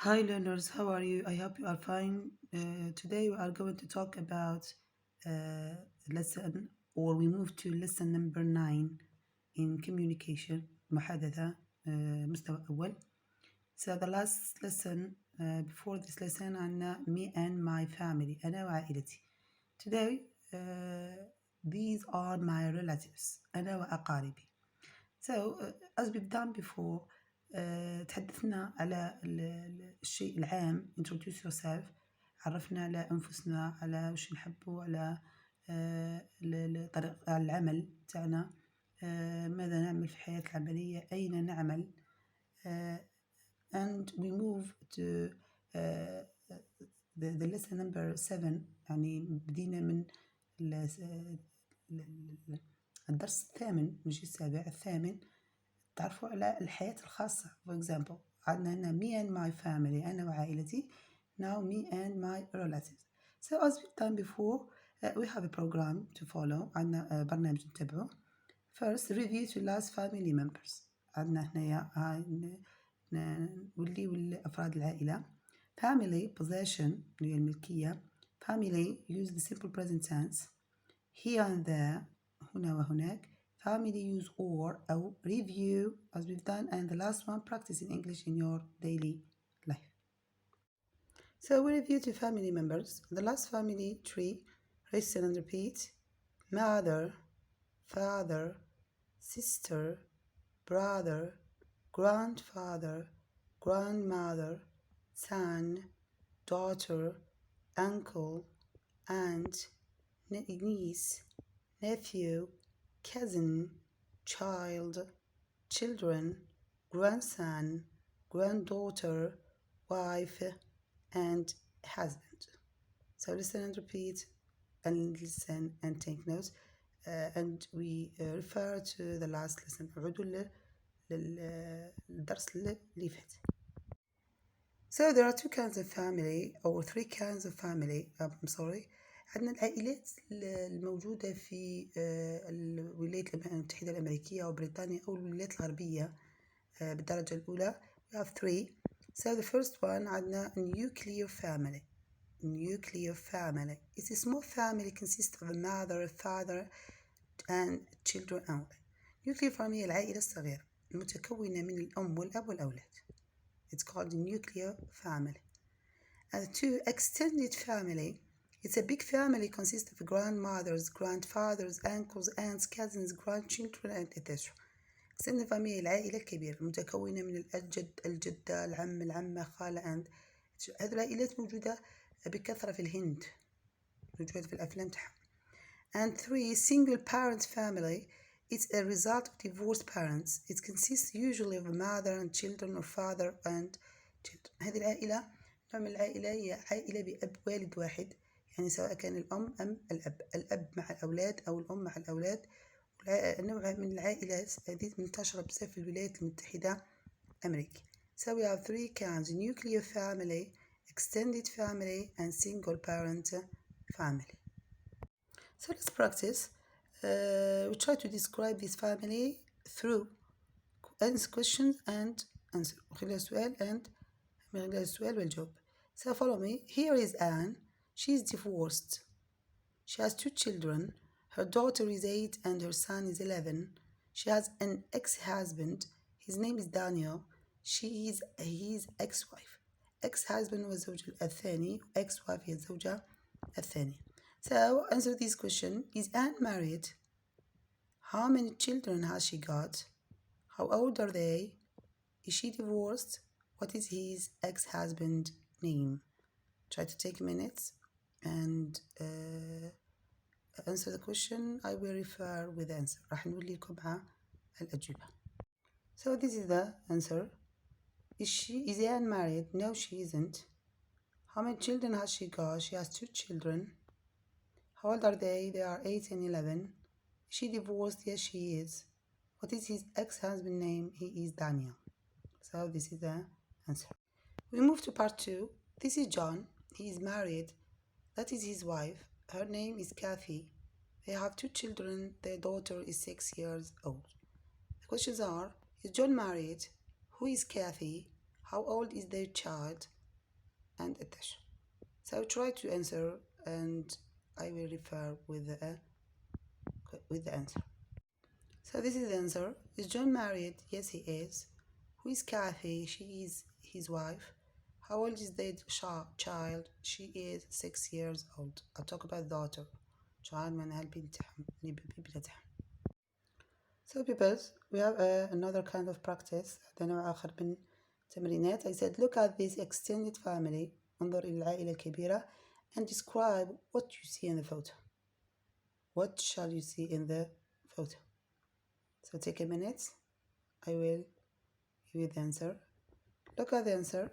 Hi learners, how are you? I hope you are fine. Today we are going to talk about lesson, or we move to lesson number 9 in communication, محادثة, مستوى أول. So the last lesson, before this lesson, عنا me and my family, أنا وعائلتي. Today, these are my relatives, أنا وأقاربي. So, as we've done before, تحدثنا على الشيء العام introduce yourself، عرفنا على أنفسنا، على وش نحبه، على طريق العمل تاعنا، ماذا نعمل في الحياة العملية، أين نعمل. And we move to the lesson number 7. يعني بدينا من الدرس الثامن، مش السابع، الثامن. تعرفوا على الحياة الخاصة. For example عندنا هنا me and my family، أنا وعائلتي. Now me and my relatives. So as we've done before, we have a program to follow. عندنا برنامج نتبعه. First review to last family members. عندنا هنا نولي أفراد العائلة. Family possession اللي هي الملكية. Family use the simple present tense. Here and there هنا وهناك. Family use or أو review as we've done, and the last one practice in English in your daily life. So we review to family members. The last family tree, listen and repeat: mother, father, sister, brother, grandfather, grandmother, son, daughter, uncle, aunt, niece, nephew, cousin, child, children, grandson, granddaughter, wife, and husband. So listen and repeat, and listen and take notes. And we refer to the last lesson. عودوا للدرس اللي فات. So there are two kinds of family, or three kinds of family. I'm sorry. عندنا العائلات الموجودة في الولايات المتحدة الأمريكية أو بريطانيا أو الولايات الغربية بالدرجة الأولى. We have three. So the first one عندنا nuclear family. Nuclear family. It's a small family consists of a mother, a father, and children only. Nuclear family العائلة الصغيرة المتكونة من الأم والأب والأولاد. It's called a nuclear family. And two, extended family. It's a big family consists of grandmothers, grandfathers, uncles, aunts, cousins, grandchildren, and etc. extended family العائلة الكبيرة المتكونة من الجد، الجدة، العم، العمة، خالة، and هذه العائلات موجودة بكثرة في الهند، موجودة في الأفلام تاعهم. And three, single parent family. It's a result of divorced parents. It consists usually of a mother and children or father and children. هذه العائلة نوع من العائلة هي عائلة بأب والد واحد، يعني سواء كان الأم أم الأب، الأب مع الأولاد أو الأم مع الأولاد. نوع من العائلات هذه منتشرة بزاف في الولايات المتحدة الأمريكية. So we have three kinds: nuclear family, extended family, and single parent family. So let's practice. We try to describe this family through questions and answer. خلال سؤال and من خلال السؤال والجواب. So follow me. Here is Anne. She is divorced. She has two children. Her daughter is 8 and her son is 11. She has an ex-husband. His name is Daniel. She is his ex-wife. Ex-husband هو الزوج الثاني. Ex-wife هي الزوجة الثانية. So answer this question. Is Anne married? How many children has she got? How old are they? Is she divorced? What is his ex-husband name? Try to take minutes and answer the question. I will refer with the answer. راح نولي لكم مع الأجوبة. So this is the answer. Is Anne married? No, she isn't. How many children has she got? She has two children. How old are they? They are 8 and 11. Is she divorced? Yes, she is. What is his ex-husband name? He is Daniel. So this is the answer. We move to part 2. This is John. He is married. That is his wife. Her name is Kathy. They have two children. Their daughter is 6 years old. The questions are: is John married? Who is Kathy? how old is their child, and التاسع. So try to answer and I will refer with the answer. So this is the answer. Is John married? Yes, he is. Who is Kathy? She is his wife. How old is their child? She is 6 years old. I'll talk about daughter. Child معناها البنت بنتها. So people, we have another kind of practice. هذا نوع آخر من تمرينات. I said look at this extended family. انظر إلى العائلة الكبيرة and describe what you see in the photo. What shall you see in the photo? So take a minute. I will give you the answer. Look at the answer.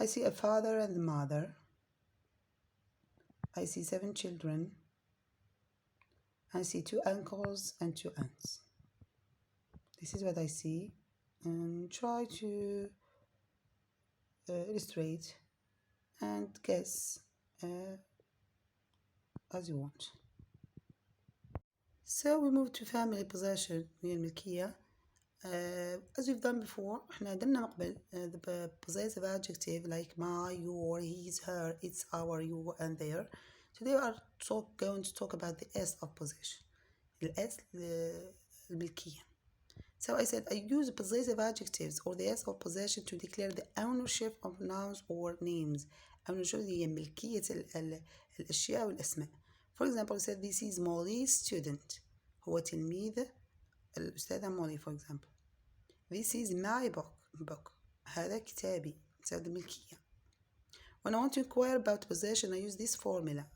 I see a father and a mother. I see 7 children. I see 2 uncles and 2 aunts. This is what I see. And try to illustrate and guess as you want. So we move to family possession هي الملكية. As we've done before احنا درنا مقبل the possessive adjective like my, your, his, her, it's, our, you and their. Today we are going to talk about the S of possession. The S الملكية. So I said I use possessive adjectives or the S of possession to declare the ownership of nouns or names. ownership هي ملكية الأشياء والأسماء. For example, I said this is Molly's student. هو تلميذ الأستاذة مولي for example. This is my book. هذا كتابي. So the ملكية. When I want to inquire about possession I use this formula.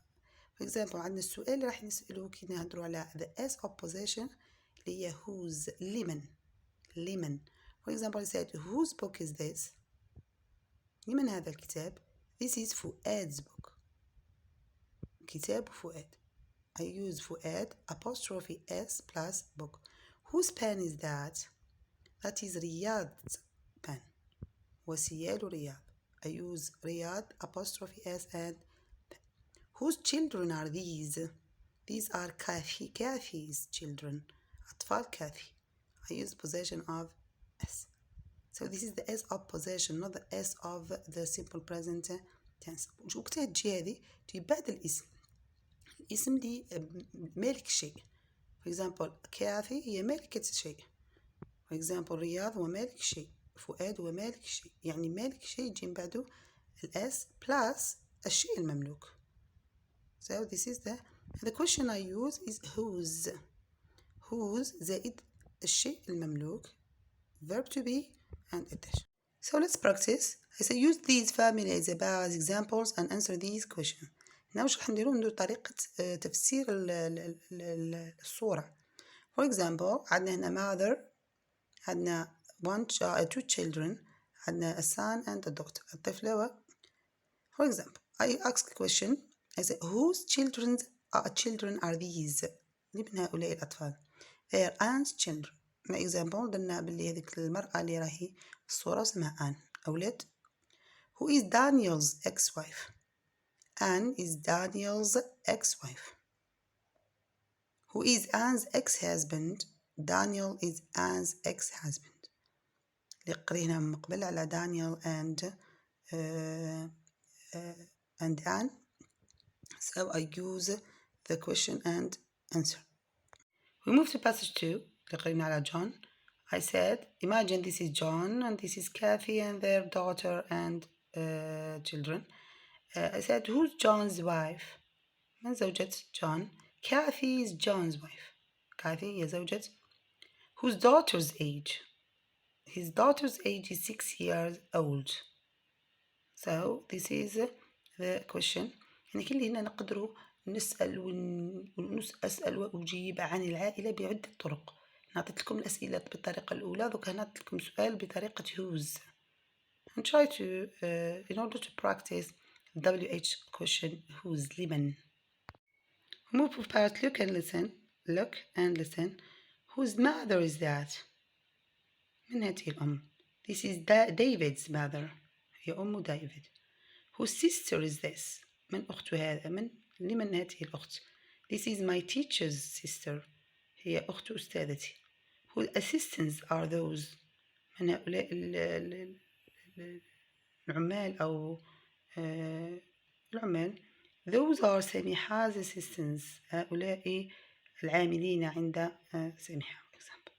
For example عندنا السؤال اللي راح نسأله كي نهضروا على the S of possession اللي هي whose لمن. For example I said whose book is this? لمن هذا الكتاب? This is فؤاد's book. كتاب فؤاد. I use فؤاد apostrophe S plus book. Whose pen is that? That is رياض's pen. وسيال رياض. I use رياض apostrophe S and pen. Whose children are these? These are Kathy's children. أطفال كاثي. I use possession of S. So this is the S of possession, not the S of the simple present tense. وقتها تجي هذه تجي بعد الاسم. الاسم دي مالك الشيء. For example كاثي هي مالكة الشيء. For example رياض هو مالك الشيء. فؤاد هو مالك الشيء. يعني مالك الشيء يجي من بعده الS plus الشيء المملوك. So this is the question I use is whose زائد الشيء المملوك verb to be and التاسع. So let's practice. I say use these families as examples and answer these questions. هنا واش راح نديرو طريقة تفسير الصورة. For example عندنا هنا mother عندنا 2 children عندنا a son and a daughter الطفلة For example I ask a question I say whose children are these من هؤلاء الأطفال They are Anne's children. My example درنا باللي هذيك المرأة اللي راهي في الصورة اسمها آن أولاد. Who is Daniel's ex-wife? Anne is Daniel's ex-wife. Who is Anne's ex-husband? Daniel is Anne's ex-husband. اللي قرينا من قبل على Daniel and Anne. So I use the question and answer. We move to passage 2 اللي قرينا على John. I said imagine this is John and this is Kathy and their daughter and children. I said who's John's wife? من زوجة John? Kathy is John's wife. Kathy هي زوجة. Whose daughter's age? His daughter's age is 6 years old. So this is the question. يعني كل هنا نقدروا أسأل وأجيب عن العائلة بعدة طرق. نعطيت لكم الأسئلة بالطريقة الأولى دوك نعطيت لكم سؤال بطريقة whose. And try to in order to practice WH question whose لمن. Move to part look and listen. Whose mother is that? من هذه الأم? This is David's mother. هي أم دايفيد. Whose sister is this? من أخت هذا؟ لمن هذه الأخت? This is my teacher's sister. هي أخت أستاذتي. Whose assistants are those? من هؤلاء العمال أو العمال. Those are سميحا's assistants. هؤلاء العاملين عند سميحة. example.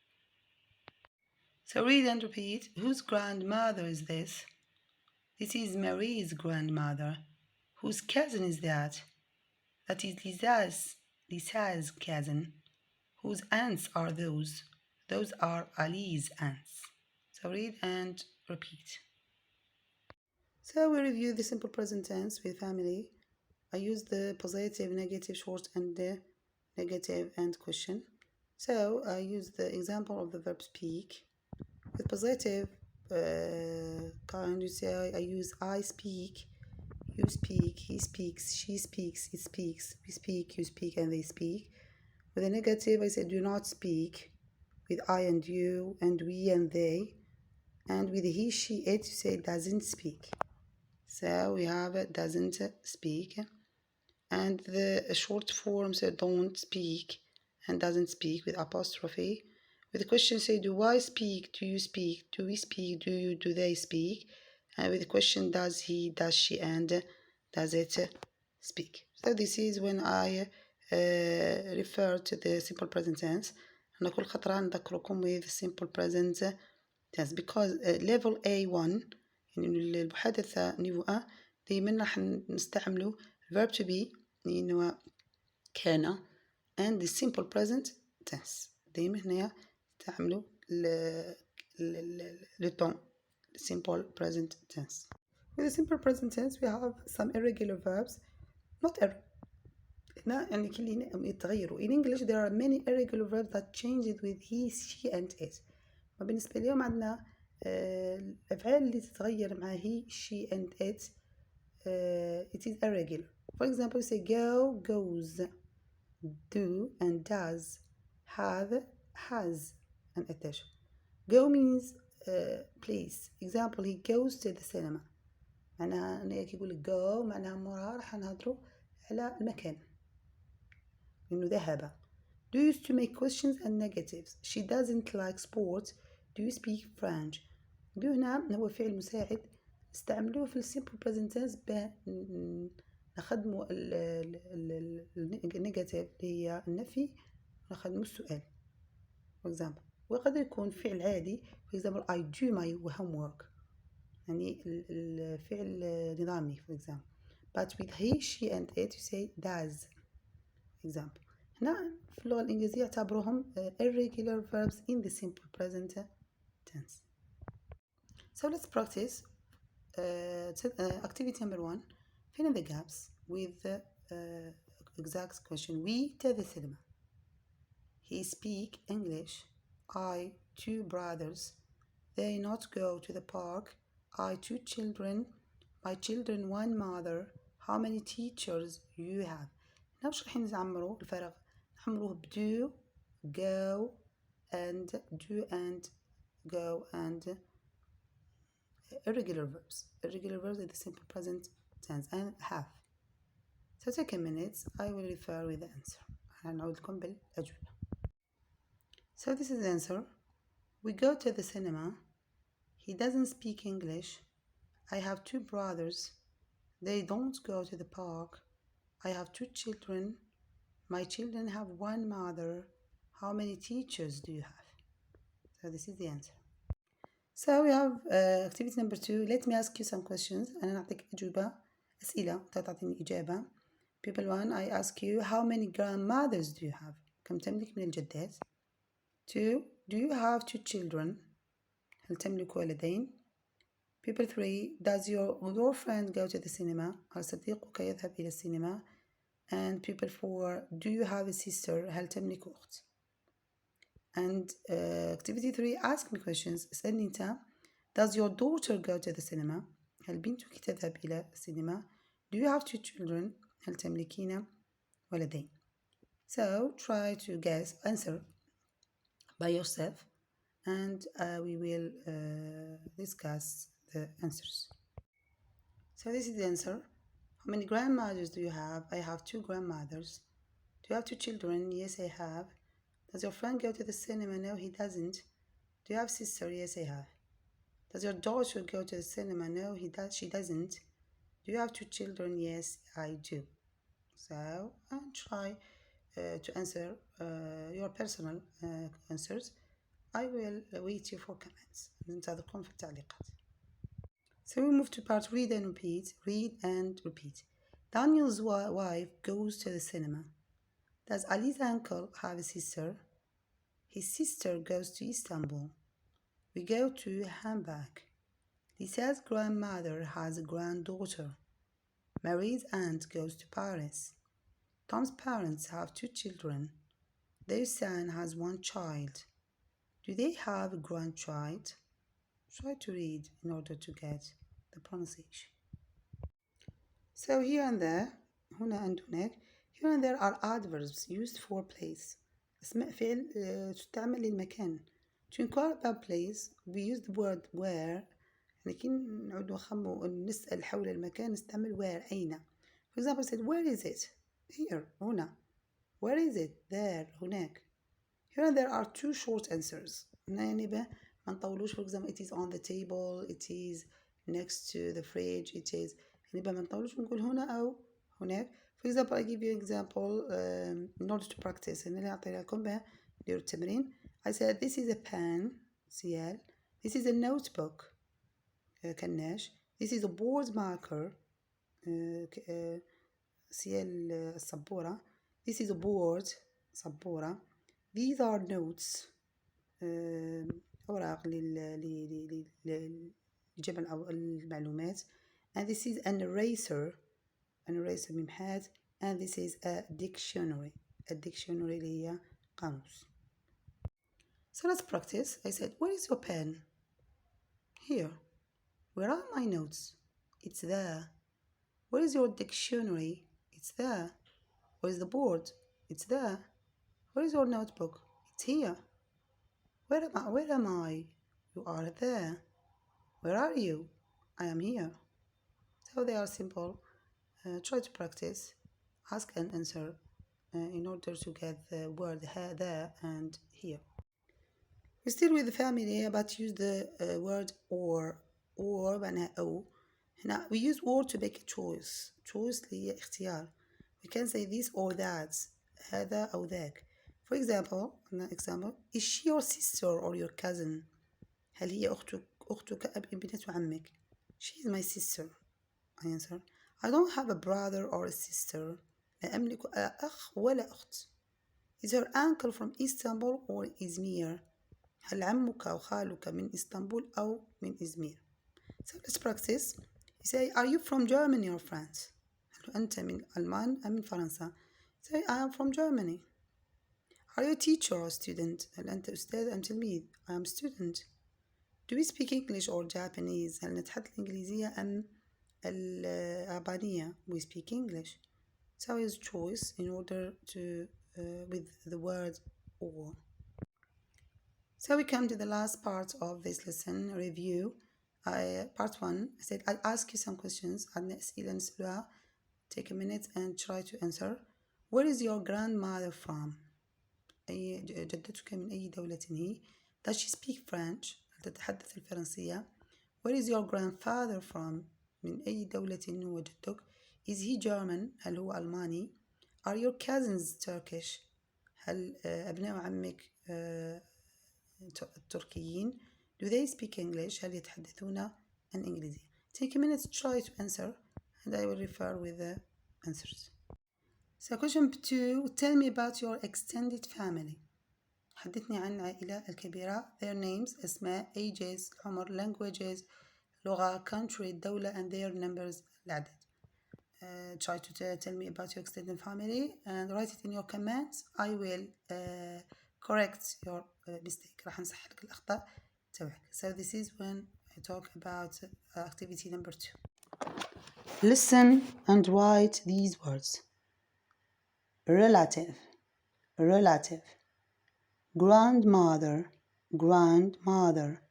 So read and repeat. Whose grandmother is this? This is Marie's grandmother. Whose cousin is that? That is Lisa's cousin. Whose aunts are those? Those are Ali's aunts. So read and repeat. So we review the simple present tense with family. I use the positive, negative, short, and the negative and question. So I use the example of the verb speak. With positive kind, you say I use I speak, you speak, he speaks, she speaks, it speaks, we speak, you speak, and they speak. With a negative, I say do not speak. With I and you, and we and they. And with he, she, it, you say doesn't speak. So we have doesn't speak. And the short form say don't speak and doesn't speak with apostrophe. With the question say do I speak, do you speak, do we speak, do you, do they speak. And with the question does he, does she, and does it speak. So this is when I refer to the simple present tense. أنا كل خطرة نذكركم with simple present tense because level A1 يعني المحادثة نيفو A دايما راح نستعملوا verb to be إنه كان and the simple present tense دايما هنا نستعملوا le temps simple present tense. With the simple present tense we have some irregular verbs not هنا يعني كلهم يتغيروا. In English there are many irregular verbs that change it with he, she and it. وبالنسبة لهم عندنا الأفعال اللي تتغير مع he, she and it it is irregular. For example, say go, goes, do and does, have, has and attach. Go means place. Example, he goes to the cinema. معناها أنا يقول go معناها مرة راح نهضروا على المكان إنه ذهب. Do you used to make questions and negatives. She doesn't like sports. Do you speak French? do هنا هو فعل مساعد نستعملوه في السيمبل present tense نخدموا النيجاتيف اللي هي النفي نخدموا السؤال. For example وقد يكون فعل عادي. For example I do my homework يعني الفعل نظامي. For example but with he, she and it you say does. Example هنا في اللغة الإنجليزية يعتبروهم irregular verbs in the simple present tense. So let's practice activity number 1. Fill in the gaps with the exact question. We to the cinema. He speak English. I 2 brothers. They not go to the park. I 2 children. My children 1 mother. How many teachers you have? هنا واش راح نعمروا الفراغ نعمروه بدو go and do and go and irregular verbs in the simple present tense and have. So take a minute, I will refer with the answer. هنعود لكم بالأجوبة. So this is the answer. We go to the cinema. He doesn't speak English. I have 2 brothers. They don't go to the park. I have 2 children. My children have 1 mother. How many teachers do you have? So this is the answer. So we have activity number 2. Let me ask you some questions. أنا نعطيك أسئلة تعطيني إجابة. People 1 I ask you how many grandmothers do you have? كم تملك من الجدات؟ 2 do you have 2 children? هل تملك ولدين؟ People 3 does your friend go to the cinema? هل صديقك يذهب إلى السينما؟ And people 4 do you have a sister? هل تملك أخت؟ And activity 3 ask me questions. اسألني أنت. Does your daughter go to the cinema? هل بنتك تذهب إلى السينما؟ Do you have 2 children? هل تملكين ولدين؟ So try to guess, answer by yourself and we will discuss the answers. So this is the answer. How many grandmothers do you have? I have 2 grandmothers. Do you have 2 children? Yes, I have. Does your friend go to the cinema? No, he doesn't. Do you have a sister? Yes, I have. Does your daughter go to the cinema? No, she doesn't. Do you have 2 children? Yes, I do. So, and try to answer your personal answers. I will wait you for comments. ننتظركم في التعليقات. So we move to part read and repeat. Read and repeat. Daniel's wife goes to the cinema. Does Ali's uncle have a sister? His sister goes to Istanbul. We go to Hamburg. Lisa's grandmother has a granddaughter. Mary's aunt goes to Paris. Tom's parents have 2 children. Their son has 1 child. Do they have a grandchild? Try to read in order to get the pronunciation. So here and there, هنا and هناك, here and there are adverbs used for place. اسماء فعل تستعمل للمكان. To inquire about place, we use the word where. يعني كي نعود نخمو نسأل حول المكان نستعمل where أين. For example, I said, where is it? Here, هنا. Where is it? There, هناك. Here and there are 2 short answers. يعني ما نطولوش. For example, it is on the table, it is next to the fridge, it is. يعني ما نطولوش ونقول هنا أو هناك. For example, I give you an example in order to practice. أنا اللي أعطي لكم به نديروا التمرين. I said, this is a pen, سيال. This is a notebook, كناش. This is a board marker, سيال السبورة. This is a board, سبورة. These are notes, أوراق لجمع المعلومات. And this is an eraser ممحات. And this is a dictionary اللي هي قاموس. So let's practice. I said, where is your pen? Here. Where are my notes? It's there. Where is your dictionary? It's there. Where is the board? It's there. Where is your notebook? It's here. Where am I? You are there. Where are you? I am here. So they are simple. Try to practice. Ask and answer in order to get the word there and here. We're still with the family, but use the word or معناها أو. هنا we use or to make a choice. Choice اللي هي اختيار. We can say this or that. هذا أو ذاك. For example, is she your sister or your cousin? هل هي أختك أم ابنة عمك? She is my sister. I answer. I don't have a brother or a sister. لا أملك أخ ولا أخت. Is her uncle from Istanbul or Izmir? هل عمك أو خالك من إسطنبول أو من إزمير؟ So let's practice. You say, are you from Germany or France? هل أنت من ألمان أم من فرنسا؟ Say, I am from Germany. Are you a teacher or a student? هل أنت أستاذ أم تلميذ؟ I am a student. Do we speak English or Japanese? هل نتحدث الإنجليزية أم اليابانية? We speak English. So use choice in order to with the word or. So we come to the last part of this lesson, review. Part 1, I said I'll ask you some questions. عندنا أسئلة نسألها. Take a minute and try to answer. Where is your grandmother from? أي جدتك من أي دولة هي؟ Does she speak French? هل تتحدث الفرنسية؟ Where is your grandfather from? من أي دولة هو جدك؟ Is he German? هل هو ألماني؟ Are your cousins Turkish? هل أبناء عمك التركيين؟ Do they speak English? هل يتحدثون الإنجليزية؟ Take a minute to try to answer and I will refer with the answers. So question 2, tell me about your extended family. حدثني عن العائلة الكبيرة. Their names أسماء, ages, عمر, languages, لغة, country, دولة, and their numbers, العدد. Try to tell me about your extended family and write it in your comments. I will correct your mistake. راح نصحح لك الأخطاء تبعك. So this is when I talk about activity number 2. Listen and write these words. Relative, relative. Grandmother, grandmother.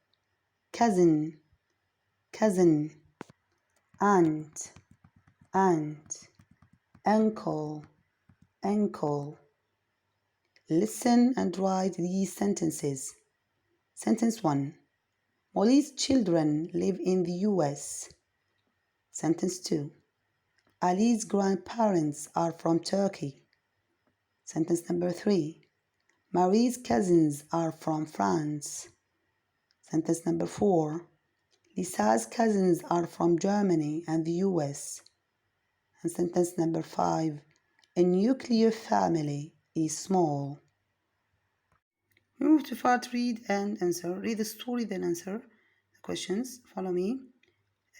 Cousin, cousin. Aunt, aunt. Uncle, uncle. Listen and write these sentences. Sentence 1. Ollie's children live in the US. Sentence 2. Ali's grandparents are from Turkey. Sentence number 3. Marie's cousins are from France. Sentence number 4. Lisa's cousins are from Germany and the US. And sentence number 5. A nuclear family is small. We move to part read and answer. Read the story, then answer the questions. Follow me.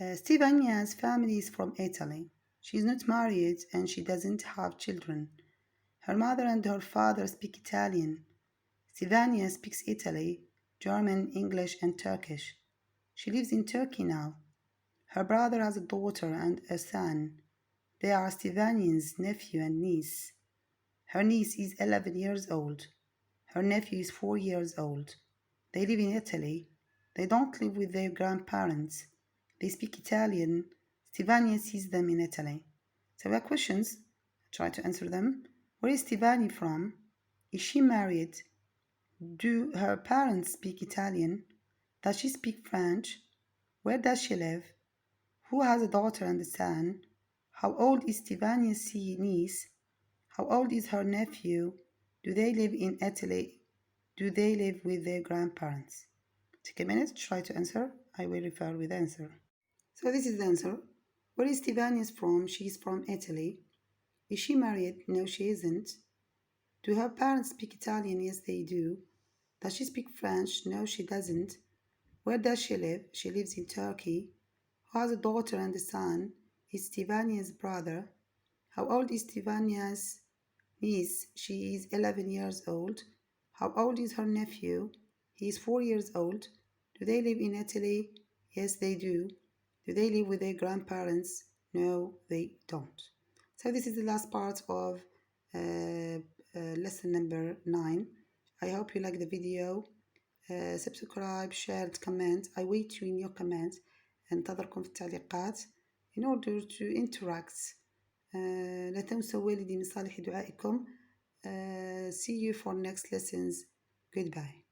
Stefania's family is from Italy. She is not married and she doesn't have children. Her mother and her father speak Italian. Stefania speaks Italy, German, English, and Turkish. She lives in Turkey now. Her brother has a daughter and a son. They are Stefania's nephew and niece. Her niece is 11 years old. Her nephew is 4 years old. They live in Italy. They don't live with their grandparents. They speak Italian. Stefania sees them in Italy. So we have questions. Try to answer them. Where is Stefania from? Is she married? Do her parents speak Italian? Does she speak French? Where does she live? Who has a daughter and a son? How old is Stefania's niece? How old is her nephew? Do they live in Italy? Do they live with their grandparents? Take a minute to try to answer. I will refer with the answer. So this is the answer. Where is Stefania from? She is from Italy. Is she married? No, she isn't. Do her parents speak Italian? Yes, they do. Does she speak French? No, she doesn't. Where does she live? She lives in Turkey. Who has a daughter and a son? Is Stefania's brother. How old is Stefania's niece? She is 11 years old. How old is her nephew? He is 4 years old. Do they live in Italy? Yes, they do. Do they live with their grandparents? No, they don't. So this is the last part of lesson number 9. I hope you like the video. Subscribe, share, comment. I wait you in your comments. انتظركم في التعليقات in order to interact. لا تنسوا والدي من صالح دعائكم. See you for next lessons. Goodbye.